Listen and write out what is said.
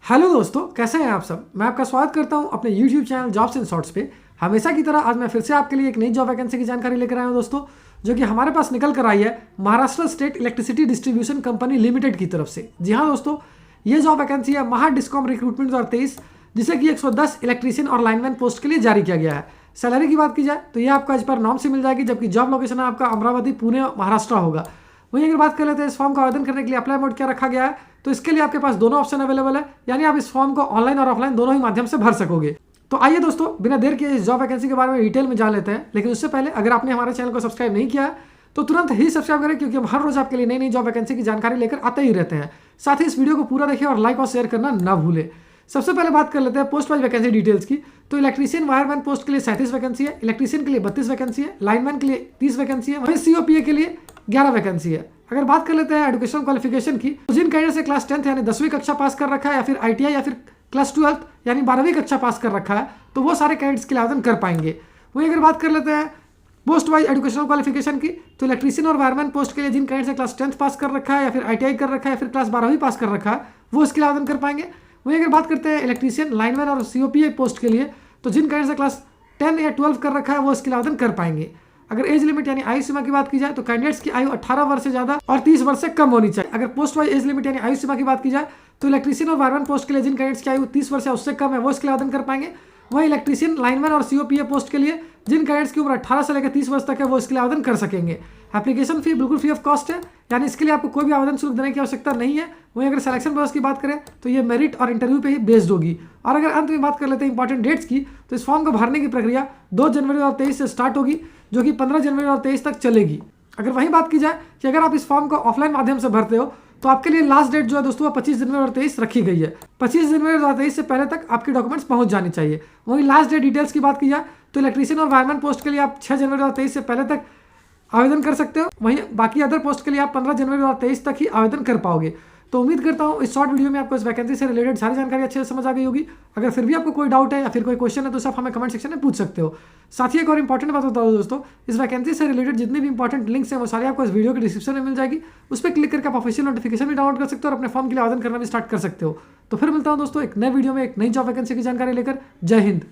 Hello दोस्तों, कैसे हैं आप सब। मैं आपका स्वागत करता हूं अपने YouTube channel jobs and shorts पे। हमेशा की तरह आज मैं फिर से आपके लिए एक नई जॉब वैकेंसी की जानकारी लेकर आया हूं दोस्तों, जो कि हमारे पास निकल कर आई है Maharashtra state electricity distribution company limited की तरफ से। जी हाँ दोस्तों, ये जॉब वैकेंसी है महा डिस्कॉम रिक्रूटमेंट 2023, जिसे कि 110 इलेक्ट्रीशियन और लाइनमैन पोस्ट के लिए जारी किया गया है। सैलरी की बात की जाए तो ये आपको एज पर नॉर्म से मिल जाएगी, जबकि जॉब लोकेशन है आपका अमरावती, पुणे, महाराष्ट्र होगा। वहीं अगर बात कर लेते हैं इस फॉर्म का आवेदन करने के लिए अप्लाई मोड क्या रखा गया है, तो इसके लिए आपके पास दोनों ऑप्शन अवेलेबल है, यानी आप इस फॉर्म को ऑनलाइन और ऑफलाइन दोनों ही माध्यम से भर सकोगे। तो आइए दोस्तों, बिना देर किए इस जॉब वैकेंसी के बारे में डिटेल में जान लेते हैं। लेकिन उससे पहले अगर आपने हमारे चैनल को सब्सक्राइब नहीं किया है तो तुरंत ही सब्सक्राइब करें, क्योंकि हम हर रोज आपके लिए नई नई जॉब वैकेंसी की जानकारी लेकर आते ही रहते हैं। साथ ही इस वीडियो को पूरा देखिए और लाइक और शेयर करना ना भूलें। सबसे पहले बात कर लेते हैं पोस्ट वाइज वैकेंसी डिटेल्स की। तो इलेक्ट्रीशियन वायरमैन पोस्ट के लिए 37 वैकेंसी है, इलेक्ट्रीशियन के लिए 32 वैकेंसी है, लाइनमैन के लिए 30 वैकेंसी है, वहीं सीओपीए के लिए 11 वैकेंसी है। अगर बात कर लेते हैं एजुकेशन क्वालिफिकेशन की, तो जिन कैंडिडेट से क्लास 10th यानी 10वीं कक्षा पास कर रखा है, या फिर आईटीआई या फिर क्लास 12th यानी 12वीं कक्षा पास कर रखा है, तो वो सारे कैंडिडेट्स के लिए आवेदन कर पाएंगे। वहीं अगर बात कर लेते हैं पोस्ट वाइज एजुकेशनल क्वालिफिकेशन की, तो इलेक्ट्रीशियन और वायरमैन पोस्ट के लिए जिन कैंडिडेट से क्लास 10th पास कर रखा है, या फिर आईटीआई कर रखा है, या फिर क्लास 12वीं पास कर रखा है, वो इसके लिए आवेदन कर पाएंगे। वहीं अगर बात करते हैं इलेक्ट्रीशियन, लाइनमैन और सीओपीए पोस्ट के लिए, तो जिन कैंडिडेट से क्लास 10 या 12 कर रखा है, वो इसके लिए आवेदन कर पाएंगे। अगर एज लिमिट यानी आयु सीमा की बात की जाए, तो कैंडिडेट्स की आयु 18 वर्ष से ज्यादा और 30 वर्ष से कम होनी चाहिए। अगर पोस्ट वाइज एज लिमिट यानी आयु सीमा की बात की जाए, तो इलेक्ट्रीशियन और वायरमैन पोस्ट के लिए जिन कैंडिडेट्स की आयु 30 वर्ष या उससे कम है, वो इसके लिए आवेदन कर पाएंगे। वहीं इलेक्ट्रीशियन, लाइनमैन और सीओपीए पोस्ट के लिए जिन कैंडिडेट्स की उम्र 18 से लेकर 30 वर्ष तक है, वो इसके लिए आवेदन कर सकेंगे। एप्लीकेशन फी बिल्कुल फ्री ऑफ कॉस्ट है, यानी इसके लिए आपको कोई भी आवेदन शुल्क देने की आवश्यकता नहीं है। वहीं अगर सिलेक्शन प्रोसेस की बात करें तो ये मेरिट और इंटरव्यू पे ही बेस्ड होगी। और अगर अंत में बात कर लेते हैं इंपॉर्टेंट डेट्स की, तो इस फॉर्म को भरने की प्रक्रिया 2 जनवरी 2023 से स्टार्ट होगी, जो कि 15 जनवरी 2023 तक चलेगी। अगर वहीं बात की जाए कि अगर आप इस फॉर्म को ऑफलाइन माध्यम से भरते हो, तो आपके लिए लास्ट डेट जो है दोस्तों 25 जनवरी 2023 रखी गई है। 25 जनवरी 2023 से पहले तक आपके डॉक्यूमेंट्स पहुंच जाने चाहिए। वहीं लास्ट डेट डिटेल्स की बात की जाए, तो इलेक्ट्रीशियन और वायरमैन पोस्ट के लिए आप 6 जनवरी 2023 से पहले तक आवेदन कर सकते हो। वहीं बाकी अदर पोस्ट के लिए आप 15 जनवरी 2023 तक ही आवेदन कर पाओगे। तो उम्मीद करता हूँ इस शॉर्ट वीडियो में आपको इस वैकेंसी से रिलेटेड सारी जानकारी अच्छे से समझ आ गई होगी। अगर फिर भी आपको कोई डाउट है या फिर कोई क्वेश्चन है, तो सब हमें कमेंट सेक्शन में पूछ सकते हो। साथ ही एक और इंपॉर्टेंट बात बता दो दोस्तों, इस वैकेंसी से रिलेटेड जितने भी इंपॉर्टेंट लिंक्स हैं, वो सारे आपको इस वीडियो के डिस्क्रिप्शन में मिल जाएगी। उस पर क्लिक करके आप ऑफिशियल नोटिफिकेशन भी डाउनलोड कर सकते हो और अपने फॉर्म के लिए आवेदन करना भी स्टार्ट कर सकते हो। तो फिर मिलता हूँ दोस्तों एक नए वीडियो में एक नई जॉब वैकेंसी की जानकारी लेकर। जय हिंद।